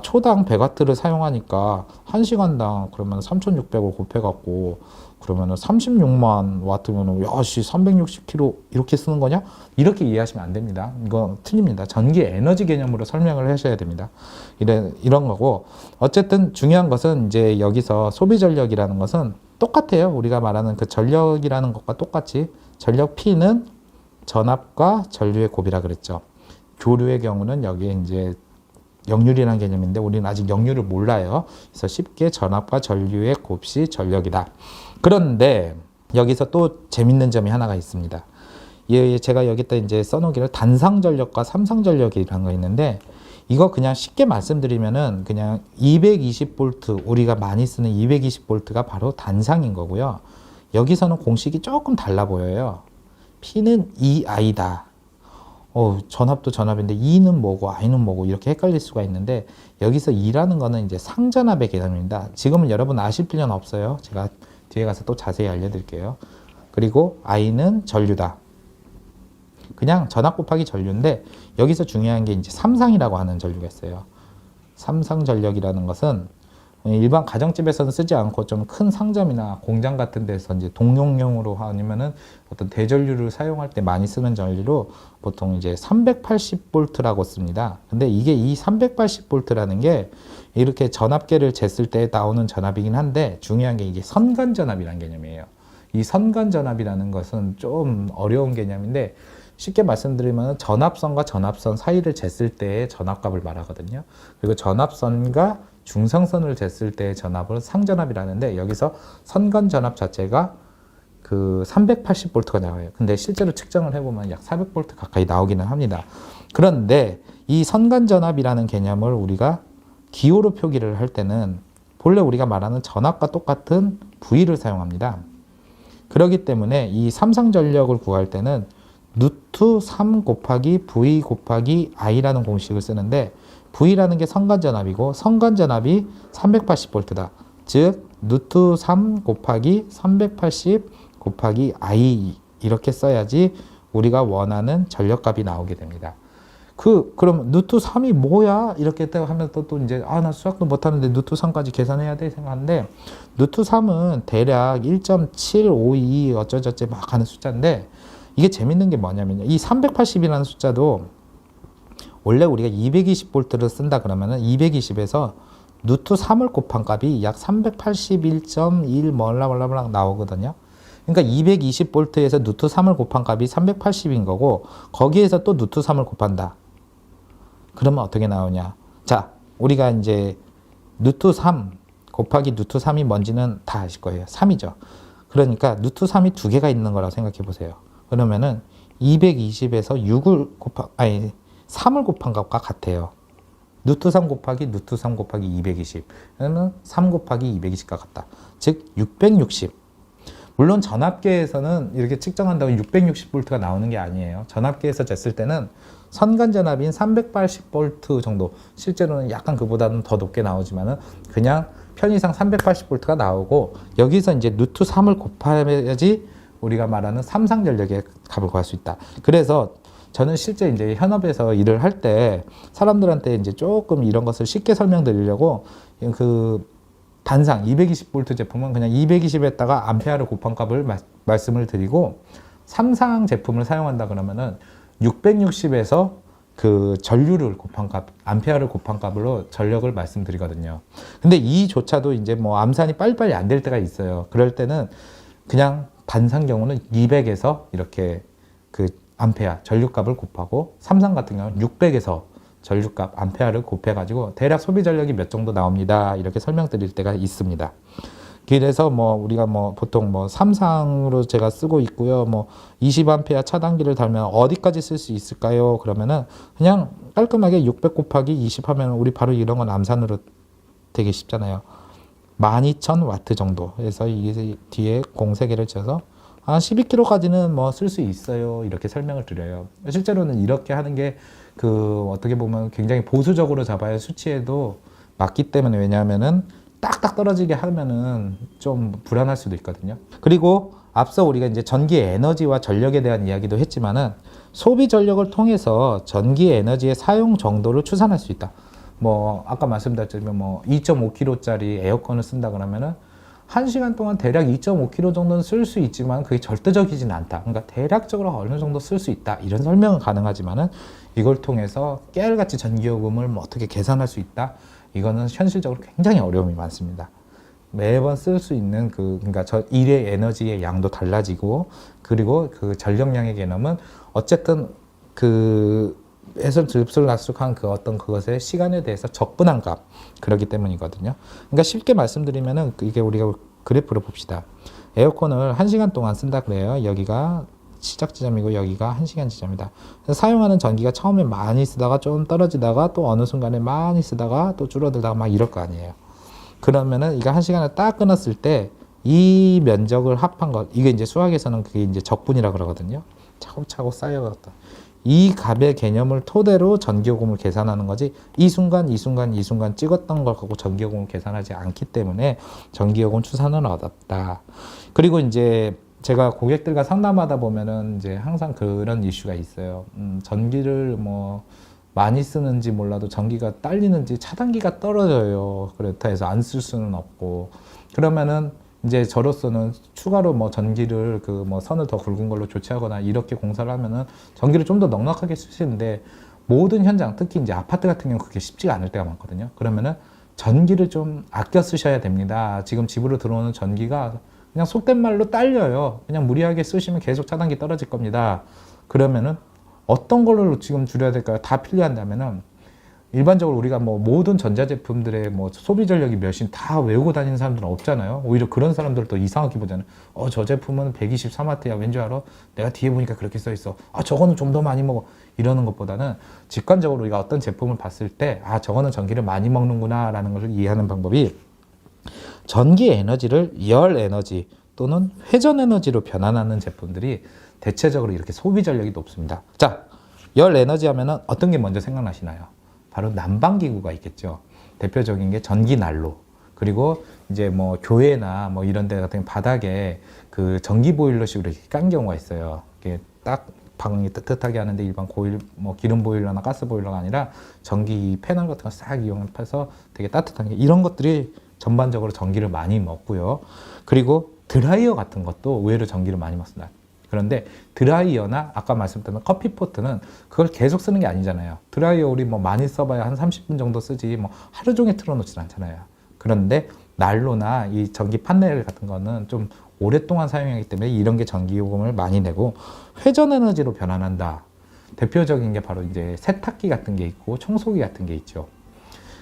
초당 100W를 사용하니까 1시간당 그러면 3600을 곱해갖고 그러면은 36만 와트면은 야씨 360kg 이렇게 쓰는 거냐? 이렇게 이해하시면 안 됩니다. 이거 틀립니다. 전기 에너지 개념으로 설명을 하셔야 됩니다. 이런 거고 어쨌든 중요한 것은 이제 여기서 소비 전력이라는 것은 똑같아요. 우리가 말하는 그 전력이라는 것과 똑같이 전력 P는 전압과 전류의 곱이라 그랬죠. 교류의 경우는 여기에 이제 역률이라는 개념인데 우리는 아직 역률을 몰라요. 그래서 쉽게 전압과 전류의 곱이 전력이다. 그런데 여기서 또 재밌는 점이 하나가 있습니다. 제가 여기다 이제 써놓기를 단상 전력과 삼상 전력이라는 거 있는데 이거 그냥 쉽게 말씀드리면은 그냥 220V 우리가 많이 쓰는 220V가 바로 단상인 거고요. 여기서는 공식이 조금 달라 보여요. P는 EI다. 전압도 전압인데 E는 뭐고 I는 뭐고 이렇게 헷갈릴 수가 있는데 여기서 E라는 거는 이제 상전압의 개념입니다. 지금은 여러분 아실 필요는 없어요. 제가 뒤에 가서 또 자세히 알려드릴게요. 그리고 I는 전류다. 그냥 전압 곱하기 전류인데 여기서 중요한 게 이제 삼상이라고 하는 전류가 있어요. 삼상 전력이라는 것은 일반 가정집에서는 쓰지 않고 좀 큰 상점이나 공장 같은 데서 이제 동용용으로 아니면은 어떤 대전류를 사용할 때 많이 쓰는 전류로 보통 이제 380V라고 씁니다. 근데 이게 이 380V라는 게 이렇게 전압계를 쟀을 때 나오는 전압이긴 한데 중요한 게 이게 선간 전압이라는 개념이에요. 이 선간 전압이라는 것은 좀 어려운 개념인데 쉽게 말씀드리면 전압선과 전압선 사이를 쟀을 때의 전압값을 말하거든요. 그리고 전압선과 중성선을 쟀을 때의 전압을 상전압이라는데 여기서 선간 전압 자체가 그 380V가 나와요. 근데 실제로 측정을 해보면 약 400V 가까이 나오기는 합니다. 그런데 이 선간 전압이라는 개념을 우리가 기호로 표기를 할 때는 본래 우리가 말하는 전압과 똑같은 V를 사용합니다. 그렇기 때문에 이 삼상 전력을 구할 때는 루트 3 곱하기 V 곱하기 I라는 공식을 쓰는데 V라는 게 선간전압이고 선간전압이 380V다. 즉 루트 3 곱하기 380 곱하기 I 이렇게 써야지 우리가 원하는 전력값이 나오게 됩니다. 그럼 루트 3이 뭐야? 이렇게 하면 또 이제 나 수학도 못하는데 루트 3까지 계산해야 돼 생각하는데 루트 3은 대략 1.752 어쩌저쩌 막 하는 숫자인데 이게 재밌는 게 뭐냐면요. 이 380이라는 숫자도 원래 우리가 220V를 쓴다 그러면은 220에서 루트 3을 곱한 값이 약 381.1 몰라몰라 나오거든요. 그러니까 220V에서 루트 3을 곱한 값이 380인 거고 거기에서 또 루트 3을 곱한다. 그러면 어떻게 나오냐? 자, 우리가 이제 루트 3 곱하기 루트 3이 뭔지는 다 아실 거예요. 3이죠. 그러니까 루트 3이 두 개가 있는 거라고 생각해 보세요. 그러면은 220에서 3을 곱한 값과 같아요. 루트 3 곱하기 루트 3 곱하기 220. 그러면 3 곱하기 220과 같다. 즉 660. 물론 전압계에서는 이렇게 측정한다고 660V가 나오는 게 아니에요. 전압계에서 쟀을 때는 선간전압인 380V 정도, 실제로는 약간 그보다는 더 높게 나오지만은 그냥 편의상 380V가 나오고, 여기서 이제 루트 3을 곱해야지 우리가 말하는 삼상전력의 값을 구할 수 있다. 그래서 저는 실제 이제 현업에서 일을 할 때 사람들한테 이제 조금 이런 것을 쉽게 설명드리려고 그 단상 220V 제품은 그냥 220에다가 암페어를 곱한 값을 말씀을 드리고, 삼상 제품을 사용한다 그러면은 660에서 그 전류를 곱한 값, 암페어를 곱한 값으로 전력을 말씀드리거든요. 근데 이조차도 이제 뭐 암산이 빨리빨리 안 될 때가 있어요. 그럴 때는 그냥 단상 경우는 200에서 이렇게 그 암페어 전류값을 곱하고, 삼상 같은 경우는 600에서 전류값 암페어를 곱해가지고 대략 소비 전력이 몇 정도 나옵니다, 이렇게 설명드릴 때가 있습니다. 그래서 뭐 우리가 뭐 보통 뭐 삼상으로 제가 쓰고 있고요. 뭐 20A 차단기를 달면 어디까지 쓸 수 있을까요? 그러면은 그냥 깔끔하게 600 곱하기 20 하면 우리 바로 이런 건 암산으로 되게 쉽잖아요. 12,000W 정도. 그래서 이게 뒤에 공 3개를 쳐서 한 12kg까지는 뭐 쓸 수 있어요, 이렇게 설명을 드려요. 실제로는 이렇게 하는 게 그 어떻게 보면 굉장히 보수적으로 잡아야 수치에도 맞기 때문에, 왜냐하면은 딱딱 떨어지게 하면은 좀 불안할 수도 있거든요. 그리고 앞서 우리가 이제 전기 에너지와 전력에 대한 이야기도 했지만은, 소비 전력을 통해서 전기 에너지의 사용 정도를 추산할 수 있다. 뭐 아까 말씀드렸지만 뭐 2.5kg짜리 에어컨을 쓴다 그러면은 1시간 동안 대략 2.5kg 정도는 쓸 수 있지만 그게 절대적이진 않다. 그러니까 대략적으로 어느 정도 쓸 수 있다, 이런 설명은 가능하지만은 이걸 통해서 깨알같이 전기요금을 뭐 어떻게 계산할 수 있다, 이거는 현실적으로 굉장히 어려움이 많습니다. 매번 쓸 수 있는 그러니까 저 일의 에너지의 양도 달라지고, 그리고 그 전력량의 개념은 어쨌든 그 에서 들쑥날쑥한 그 어떤 그것의 시간에 대해서 적분한 값, 그렇기 때문이거든요. 그러니까 쉽게 말씀드리면은 이게 우리가 그래프를 봅시다. 에어컨을 1시간 동안 쓴다 그래요. 여기가 시작 지점이고 여기가 1시간 지점이다. 그래서 사용하는 전기가 처음에 많이 쓰다가 좀 떨어지다가 또 어느 순간에 많이 쓰다가 또 줄어들다가 막 이럴 거 아니에요. 그러면은 이거 1시간을 딱 끊었을 때 이 면적을 합한 것, 이게 이제 수학에서는 그게 이제 적분이라 그러거든요. 차곡차곡 쌓여갔다. 이 값의 개념을 토대로 전기요금을 계산하는 거지, 이 순간 찍었던 걸 갖고 전기요금을 계산하지 않기 때문에 전기요금 추산은 어렵다. 그리고 이제 제가 고객들과 상담하다 보면은 이제 항상 그런 이슈가 있어요. 전기를 뭐 많이 쓰는지 몰라도 전기가 딸리는지 차단기가 떨어져요. 그렇다 해서 안 쓸 수는 없고, 그러면은 이제 저로서는 추가로 뭐 전기를 그 뭐 선을 더 굵은 걸로 교체하거나 이렇게 공사를 하면은 전기를 좀 더 넉넉하게 쓰시는데, 모든 현장, 특히 이제 아파트 같은 경우 그게 쉽지가 않을 때가 많거든요. 그러면은 전기를 좀 아껴 쓰셔야 됩니다. 지금 집으로 들어오는 전기가 그냥 속된 말로 딸려요. 그냥 무리하게 쓰시면 계속 차단기 떨어질 겁니다. 그러면은 어떤 걸로 지금 줄여야 될까요? 다 필요한다면은 일반적으로 우리가 뭐 모든 전자제품들의 뭐 소비 전력이 몇인 다 외우고 다니는 사람들은 없잖아요. 오히려 그런 사람들을 또 이상하게 보잖아요. 저 제품은 123W야. 왠지 알아? 내가 뒤에 보니까 그렇게 써 있어. 저거는 좀 더 많이 먹어. 이러는 것보다는 직관적으로 우리가 어떤 제품을 봤을 때 저거는 전기를 많이 먹는구나 라는 것을 이해하는 방법이, 전기 에너지를 열 에너지 또는 회전 에너지로 변환하는 제품들이 대체적으로 이렇게 소비 전력이 높습니다. 자, 열 에너지 하면은 어떤 게 먼저 생각나시나요? 바로 난방기구가 있겠죠. 대표적인 게 전기난로. 그리고 이제 뭐 교회나 뭐 이런 데 같은 바닥에 그 전기 보일러식으로 이렇게 깐 경우가 있어요. 이게 딱 방이 뜨뜻하게 하는데 일반 뭐 기름 보일러나 가스 보일러가 아니라 전기 패널 같은 거 싹 이용해서 되게 따뜻한 게, 이런 것들이 전반적으로 전기를 많이 먹고요. 그리고 드라이어 같은 것도 의외로 전기를 많이 먹습니다. 그런데 드라이어나 아까 말씀드린 커피포트는 그걸 계속 쓰는 게 아니잖아요. 드라이어 우리 뭐 많이 써봐야 한 30분 정도 쓰지 뭐 하루 종일 틀어놓진 않잖아요. 그런데 난로나 이 전기 판넬 같은 거는 좀 오랫동안 사용하기 때문에 이런 게 전기요금을 많이 내고, 회전 에너지로 변환한다. 대표적인 게 바로 이제 세탁기 같은 게 있고 청소기 같은 게 있죠.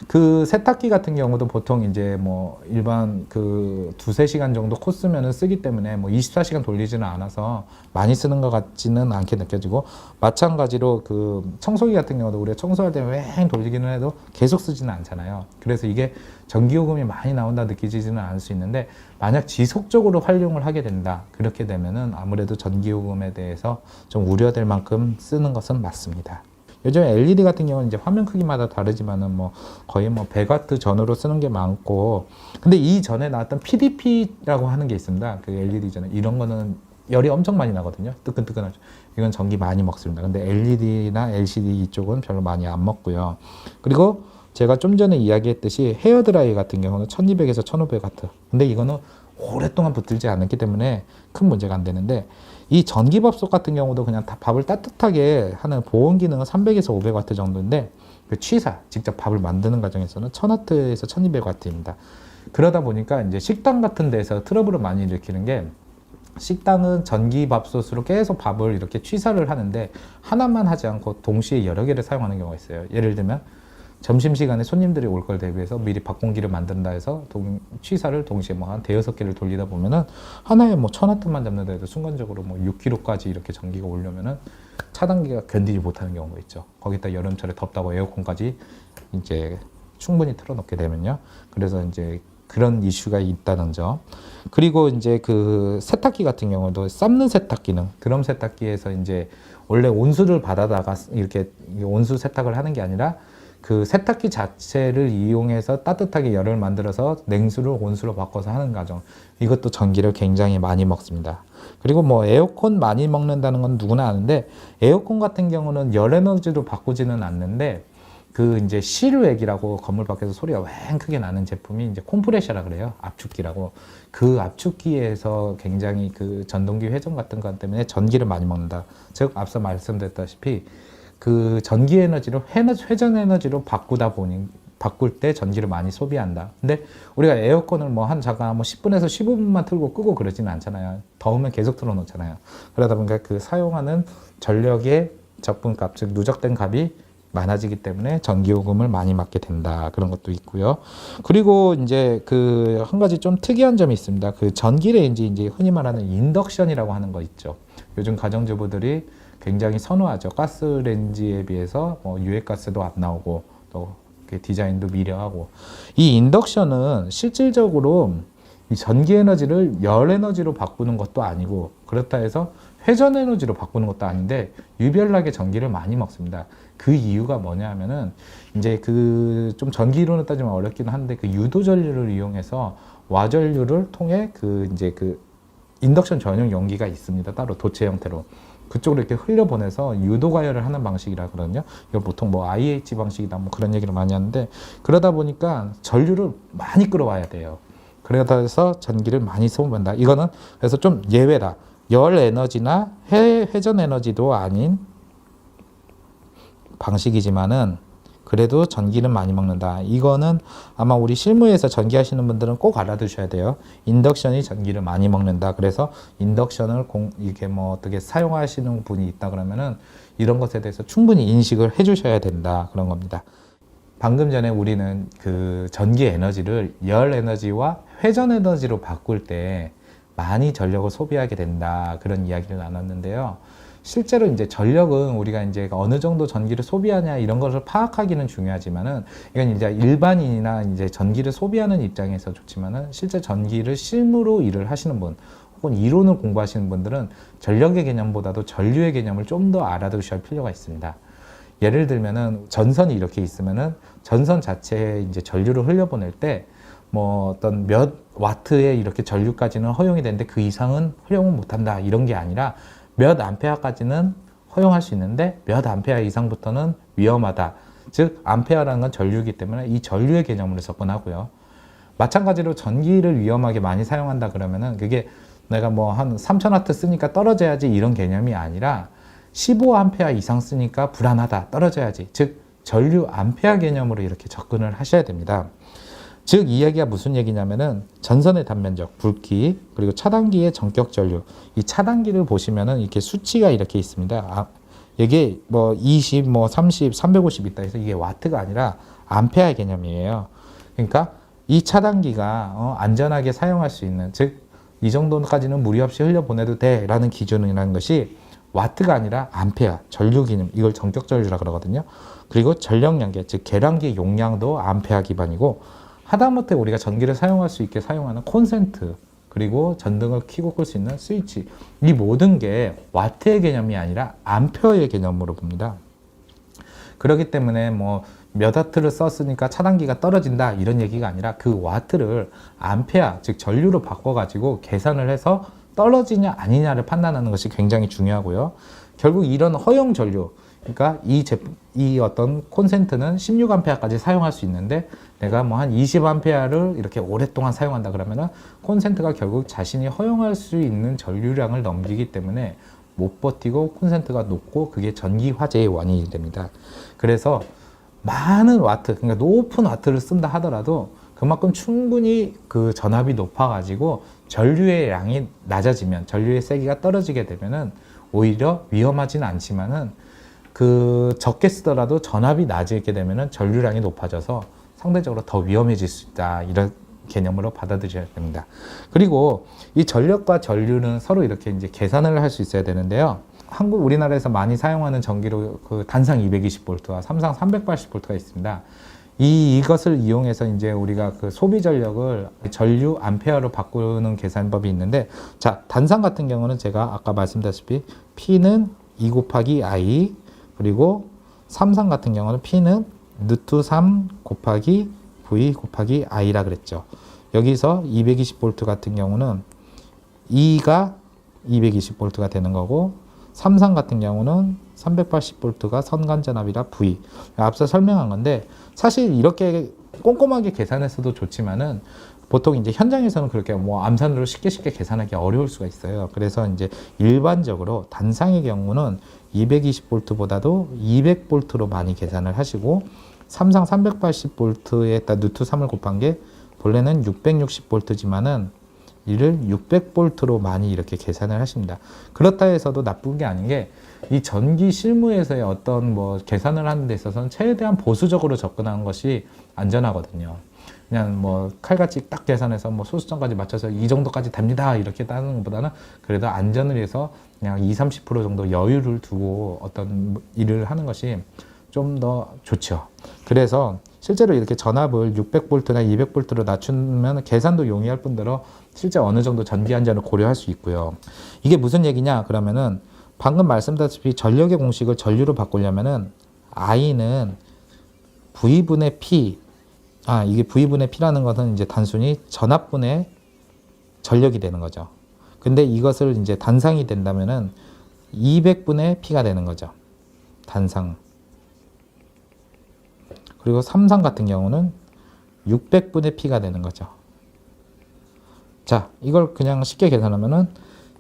그 세탁기 같은 경우도 보통 이제 뭐 일반 그 2-3시간 정도 코스면은 쓰기 때문에 뭐 24시간 돌리지는 않아서 많이 쓰는 것 같지는 않게 느껴지고, 마찬가지로 그 청소기 같은 경우도 우리가 청소할 때 왱 돌리기는 해도 계속 쓰지는 않잖아요. 그래서 이게 전기요금이 많이 나온다 느끼지는 않을 수 있는데, 만약 지속적으로 활용을 하게 된다, 그렇게 되면은 아무래도 전기요금에 대해서 좀 우려될 만큼 쓰는 것은 맞습니다. 요즘 LED 같은 경우는 이제 화면 크기마다 다르지만은 뭐 거의 뭐 100W 전후로 쓰는 게 많고, 근데 이 전에 나왔던 PDP라고 하는 게 있습니다. 그 LED 전에 이런 거는 열이 엄청 많이 나거든요. 뜨끈뜨끈하죠. 이건 전기 많이 먹습니다. 근데 LED나 LCD 이쪽은 별로 많이 안 먹고요. 그리고 제가 좀 전에 이야기했듯이 헤어드라이 같은 경우는 1200에서 1500W. 근데 이거는 오랫동안 붙들지 않았기 때문에 큰 문제가 안 되는데, 이 전기밥솥 같은 경우도 그냥 밥을 따뜻하게 하는 보온 기능은 300에서 500W 정도인데, 그 취사, 직접 밥을 만드는 과정에서는 1000W에서 1200W입니다. 그러다 보니까 이제 식당 같은 데서 트러블을 많이 일으키는 게, 식당은 전기밥솥으로 계속 밥을 이렇게 취사를 하는데 하나만 하지 않고 동시에 여러 개를 사용하는 경우가 있어요. 예를 들면 점심시간에 손님들이 올 걸 대비해서 미리 밥공기를 만든다 해서 취사를 동시에 뭐 한 5-6개를 돌리다 보면은 하나에 뭐 1000W만 잡는다 해도 순간적으로 뭐 6kg까지 이렇게 전기가 오려면은 차단기가 견디지 못하는 경우가 있죠. 거기다 여름철에 덥다고 에어컨까지 이제 충분히 틀어놓게 되면요. 그래서 이제 그런 이슈가 있다는 점. 그리고 이제 그 세탁기 같은 경우도 삶는 세탁기는 드럼 세탁기에서 이제 원래 온수를 받아다가 이렇게 온수 세탁을 하는 게 아니라 그 세탁기 자체를 이용해서 따뜻하게 열을 만들어서 냉수를 온수로 바꿔서 하는 과정. 이것도 전기를 굉장히 많이 먹습니다. 그리고 뭐 에어컨 많이 먹는다는 건 누구나 아는데, 에어컨 같은 경우는 열 에너지로 바꾸지는 않는데, 그 이제 실외기라고 건물 밖에서 소리가 왱 크게 나는 제품이 이제 콤프레셔라 그래요. 압축기라고. 그 압축기에서 굉장히 그 전동기 회전 같은 것 때문에 전기를 많이 먹는다. 즉 앞서 말씀드렸다시피 그 전기 에너지를 회전 에너지로 바꿀 때 전기를 많이 소비한다. 근데 우리가 에어컨을 뭐 잠깐 10분에서 15분만 틀고 끄고 그러지는 않잖아요. 더우면 계속 틀어놓잖아요. 그러다 보니까 그 사용하는 전력의 적분값, 즉 누적된 값이 많아지기 때문에 전기요금을 많이 받게 된다. 그런 것도 있고요. 그리고 이제 그 한 가지 좀 특이한 점이 있습니다. 그 전기레인지, 이제 흔히 말하는 인덕션이라고 하는 거 있죠. 요즘 가정주부들이 굉장히 선호하죠. 가스레인지에 비해서 뭐 유해가스도 안 나오고 또 디자인도 미려하고. 이 인덕션은 실질적으로 이 전기 에너지를 열 에너지로 바꾸는 것도 아니고, 그렇다 해서 회전 에너지로 바꾸는 것도 아닌데 유별나게 전기를 많이 먹습니다. 그 이유가 뭐냐 하면은 이제 그 좀 전기로는 따지면 어렵긴 한데, 그 유도 전류를 이용해서 와전류를 통해 그 이제 그 인덕션 전용 용기가 있습니다. 따로 도체 형태로. 그쪽으로 이렇게 흘려보내서 유도 가열을 하는 방식이라 그러거든요. 이걸 보통 뭐 IH 방식이다 뭐 그런 얘기를 많이 하는데, 그러다 보니까 전류를 많이 끌어와야 돼요. 그러다 해서 전기를 많이 소모한다. 이거는 그래서 좀 예외다. 열 에너지나 회전 에너지도 아닌 방식이지만은 그래도 전기는 많이 먹는다. 이거는 아마 우리 실무에서 전기 하시는 분들은 꼭 알아두셔야 돼요. 인덕션이 전기를 많이 먹는다. 그래서 인덕션을 이렇게 뭐 어떻게 사용하시는 분이 있다 그러면은 이런 것에 대해서 충분히 인식을 해주셔야 된다. 그런 겁니다. 방금 전에 우리는 그 전기 에너지를 열 에너지와 회전 에너지로 바꿀 때 많이 전력을 소비하게 된다. 그런 이야기를 나눴는데요. 실제로 이제 전력은 우리가 이제 어느 정도 전기를 소비하냐 이런 것을 파악하기는 중요하지만은, 이건 이제 일반인이나 이제 전기를 소비하는 입장에서 좋지만은, 실제 전기를 실무로 일을 하시는 분 혹은 이론을 공부하시는 분들은 전력의 개념보다도 전류의 개념을 좀 더 알아두셔야 할 필요가 있습니다. 예를 들면은 전선이 이렇게 있으면은 전선 자체에 이제 전류를 흘려보낼 때 뭐 어떤 몇 와트의 이렇게 전류까지는 허용이 되는데 그 이상은 허용을 못한다, 이런 게 아니라 몇 암페어까지는 허용할 수 있는데 몇 암페어 이상부터는 위험하다. 즉 암페어라는 건 전류이기 때문에 이 전류의 개념으로 접근하고요. 마찬가지로 전기를 위험하게 많이 사용한다 그러면은 그게 내가 뭐 한 3000W 쓰니까 떨어져야지 이런 개념이 아니라 15A 이상 쓰니까 불안하다, 떨어져야지. 즉 전류 암페어 개념으로 이렇게 접근을 하셔야 됩니다. 즉 이 얘기가 무슨 얘기냐면은 전선의 단면적, 붉기, 그리고 차단기의 전격 전류. 이 차단기를 보시면은 이렇게 수치가 이렇게 있습니다. 이게 뭐 20, 뭐 30, 350 있다 해서 이게 와트가 아니라 암페아의 개념이에요. 그러니까 이 차단기가 안전하게 사용할 수 있는, 즉 이 정도까지는 무리 없이 흘려보내도 돼 라는 기준이라는 것이 와트가 아니라 암페아, 전류 개념, 이걸 전격 전류라 그러거든요. 그리고 전력량계, 즉 계량기 용량도 암페아 기반이고, 하다못해 우리가 전기를 사용할 수 있게 사용하는 콘센트, 그리고 전등을 켜고 끌 수 있는 스위치, 이 모든 게 와트의 개념이 아니라 암페어의 개념으로 봅니다. 그렇기 때문에 뭐 몇 와트를 썼으니까 차단기가 떨어진다 이런 얘기가 아니라 그 와트를 암페아, 즉 전류로 바꿔가지고 계산을 해서 떨어지냐 아니냐를 판단하는 것이 굉장히 중요하고요. 결국 이런 허용 전류, 그러니까 이 어떤 콘센트는 16A까지 사용할 수 있는데 내가 뭐 한 20A를 이렇게 오랫동안 사용한다 그러면은 콘센트가 결국 자신이 허용할 수 있는 전류량을 넘기기 때문에 못 버티고 콘센트가 녹고 그게 전기 화재의 원인이 됩니다. 그래서 많은 와트, 그러니까 높은 와트를 쓴다 하더라도 그만큼 충분히 그 전압이 높아가지고 전류의 양이 낮아지면, 전류의 세기가 떨어지게 되면은 오히려 위험하진 않지만은 그 적게 쓰더라도 전압이 낮게 되면은 전류량이 높아져서 상대적으로 더 위험해질 수 있다, 이런 개념으로 받아들여야 됩니다. 그리고 이 전력과 전류는 서로 이렇게 이제 계산을 할 수 있어야 되는데요. 우리나라에서 많이 사용하는 전기로 그 단상 220V와 삼상 380V가 있습니다. 이것을 이용해서 이제 우리가 그 소비 전력을 전류 암페어로 바꾸는 계산법이 있는데, 자, 단상 같은 경우는 제가 아까 말씀드렸다시피 P는 2 곱하기 I, 그리고 삼상 같은 경우는 P는 루트 3 곱하기 V 곱하기 I라 그랬죠. 여기서 220V 같은 경우는 E가 220V가 되는 거고, 삼상 같은 경우는 380V가 선간전압이라 V. 앞서 설명한 건데, 사실 이렇게 꼼꼼하게 계산했어도 좋지만은 보통 이제 현장에서는 그렇게 뭐 암산으로 쉽게 계산하기 어려울 수가 있어요. 그래서 이제 일반적으로 단상의 경우는 220V보다도 200V로 많이 계산을 하시고, 삼상 380V에다 루트 3을 곱한 게 본래는 660V지만은 이를 600V로 많이 이렇게 계산을 하십니다. 그렇다 해서도 나쁜 게 아닌 게, 이 전기 실무에서의 어떤 뭐 계산을 하는 데 있어서는 최대한 보수적으로 접근하는 것이 안전하거든요. 그냥 뭐 칼같이 딱 계산해서 뭐 소수점까지 맞춰서 이 정도까지 됩니다 이렇게 따는 것보다는 그래도 안전을 위해서 그냥 20, 30% 정도 여유를 두고 어떤 일을 하는 것이 좀 더 좋죠. 그래서 실제로 이렇게 전압을 600V나 200V로 낮추면 계산도 용이할 뿐더러 실제 어느 정도 전기 안전을 고려할 수 있고요. 이게 무슨 얘기냐 그러면은, 방금 말씀드렸다시피 전력의 공식을 전류로 바꾸려면은 I는 V분의 P, 이게 V분의 P라는 것은 이제 단순히 전압분의 전력이 되는 거죠. 근데 이것을 이제 단상이 된다면은 200분의 P가 되는 거죠. 단상. 그리고 삼상 같은 경우는 600분의 P가 되는 거죠. 자, 이걸 그냥 쉽게 계산하면은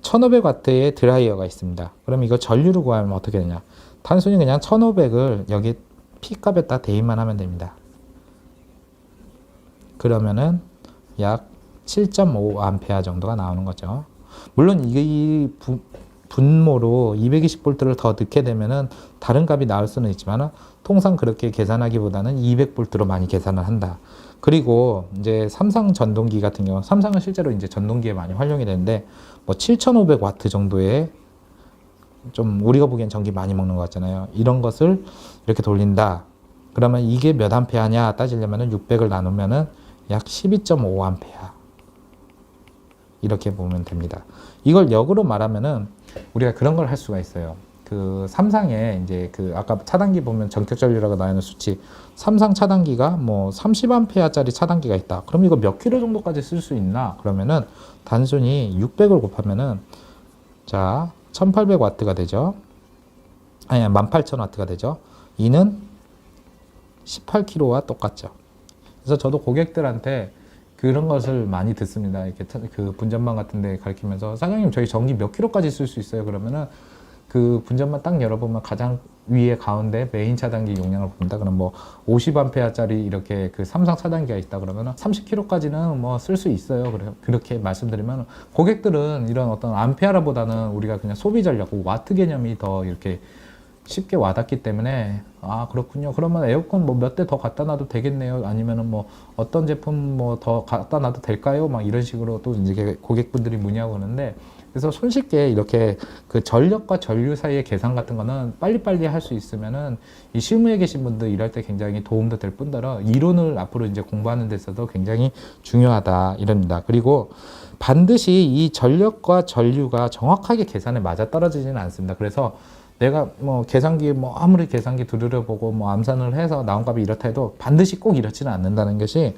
1500W의 드라이어가 있습니다. 그럼 이거 전류로 구하면 어떻게 되냐? 단순히 그냥 1500을 여기 P 값에다 대입만 하면 됩니다. 그러면은 약 7.5A 정도가 나오는 거죠. 물론 이 분모로 220V를 더 넣게 되면은 다른 값이 나올 수는 있지만 통상 그렇게 계산하기보다는 200V로 많이 계산을 한다. 그리고 이제 삼상 전동기 같은 경우, 삼상은 실제로 이제 전동기에 많이 활용이 되는데 뭐 7,500W 정도의 좀 우리가 보기엔 전기 많이 먹는 것 같잖아요. 이런 것을 이렇게 돌린다. 그러면 이게 몇 암페어냐 따지려면은 600을 나누면은 약 12.5A 이렇게 보면 됩니다. 이걸 역으로 말하면은 우리가 그런 걸 할 수가 있어요. 그 삼상에 이제 그 아까 차단기 보면 전격 전류라고 나와 있는 수치, 삼상 차단기가 뭐 30A짜리 차단기가 있다. 그럼 이거 몇 킬로 정도까지 쓸 수 있나? 그러면은 단순히 600을 곱하면은 자 1800W가 되죠. 아니 18,000W가 되죠. 이는 18kg와 똑같죠. 그래서 저도 고객들한테 그런 것을 많이 듣습니다. 이렇게 그 분전반 같은 데 가르치면서, 사장님 저희 전기 몇 킬로까지 쓸 수 있어요? 그러면은 그 분전반 딱 열어보면 가장 위에 가운데 메인 차단기 용량을 봅니다. 그럼 뭐 50A짜리 이렇게 그 삼상 차단기가 있다 그러면은 30kg까지는 뭐 쓸 수 있어요. 그렇게 말씀드리면 고객들은 이런 어떤 암페아라보다는 우리가 그냥 소비 전력, 와트 개념이 더 이렇게 쉽게 와닿기 때문에 아, 그렇군요. 그러면 에어컨 뭐 몇 대 더 갖다 놔도 되겠네요. 아니면은 뭐 어떤 제품 뭐 더 갖다 놔도 될까요? 막 이런 식으로 또 이제 고객분들이 문의하고 오는데, 그래서 손쉽게 이렇게 그 전력과 전류 사이의 계산 같은 거는 빨리빨리 할 수 있으면은 이 실무에 계신 분들 일할 때 굉장히 도움도 될 뿐더러 이론을 앞으로 이제 공부하는 데서도 굉장히 중요하다 이럽니다. 그리고 반드시 이 전력과 전류가 정확하게 계산에 맞아 떨어지지는 않습니다. 그래서 내가 뭐 계산기 뭐 아무리 계산기 두드려보고 뭐 암산을 해서 나온 값이 이렇다 해도 반드시 꼭 이렇지는 않는다는 것이,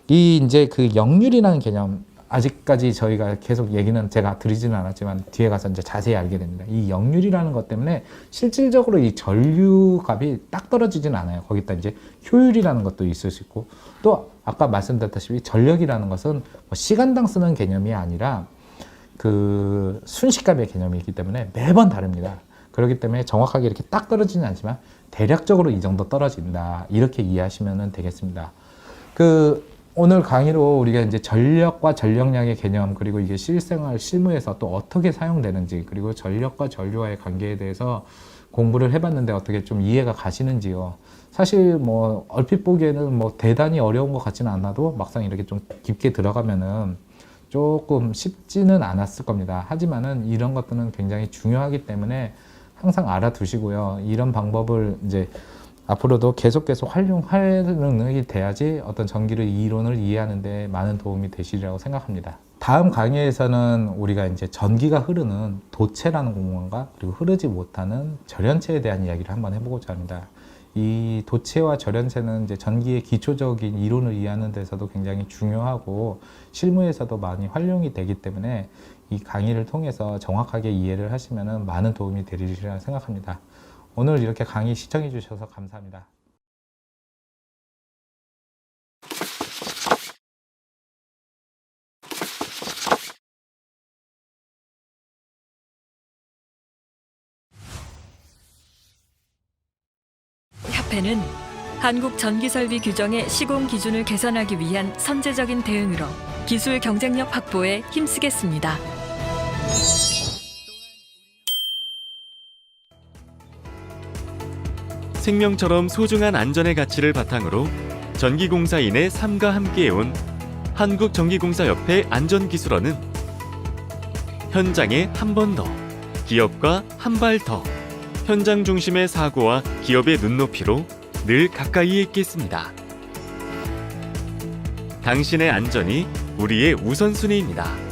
이 이제 그 역률이라는 개념, 아직까지 저희가 계속 얘기는 제가 드리지는 않았지만 뒤에 가서 이제 자세히 알게 됩니다. 이 역률이라는 것 때문에 실질적으로 이 전류 값이 딱 떨어지진 않아요. 거기다 이제 효율이라는 것도 있을 수 있고, 또 아까 말씀드렸다시피 전력이라는 것은 뭐 시간당 쓰는 개념이 아니라 그 순식값의 개념이기 때문에 매번 다릅니다. 그렇기 때문에 정확하게 이렇게 딱 떨어지진 않지만 대략적으로 이 정도 떨어진다, 이렇게 이해하시면 되겠습니다. 오늘 강의로 우리가 이제 전력과 전력량의 개념, 그리고 이게 실생활 실무에서 또 어떻게 사용되는지, 그리고 전력과 전류와의 관계에 대해서 공부를 해봤는데 어떻게 좀 이해가 가시는지요. 사실 뭐 얼핏 보기에는 뭐 대단히 어려운 것 같지는 않아도 막상 이렇게 좀 깊게 들어가면은 조금 쉽지는 않았을 겁니다. 하지만은 이런 것들은 굉장히 중요하기 때문에 항상 알아두시고요. 이런 방법을 이제 앞으로도 계속 활용할 능력이 돼야지 어떤 전기를 이론을 이해하는 데 많은 도움이 되시리라고 생각합니다. 다음 강의에서는 우리가 이제 전기가 흐르는 도체라는 공간과 그리고 흐르지 못하는 절연체에 대한 이야기를 한번 해보고자 합니다. 이 도체와 절연체는 이제 전기의 기초적인 이론을 이해하는 데서도 굉장히 중요하고 실무에서도 많이 활용이 되기 때문에 이 강의를 통해서 정확하게 이해를 하시면 많은 도움이 되리리라 생각합니다. 오늘 이렇게 강의 시청해 주셔서 감사합니다. 협회는 한국 전기설비 규정의 시공 기준을 개선하기 위한 선제적인 대응으로 기술 경쟁력 확보에 힘쓰겠습니다. 생명처럼 소중한 안전의 가치를 바탕으로 전기공사인의 삶과 함께해온 한국전기공사협회 안전기술원은 현장에 한 번 더, 기업과 한 발 더, 현장 중심의 사고와 기업의 눈높이로 늘 가까이에 있겠습니다. 당신의 안전이 우리의 우선순위입니다.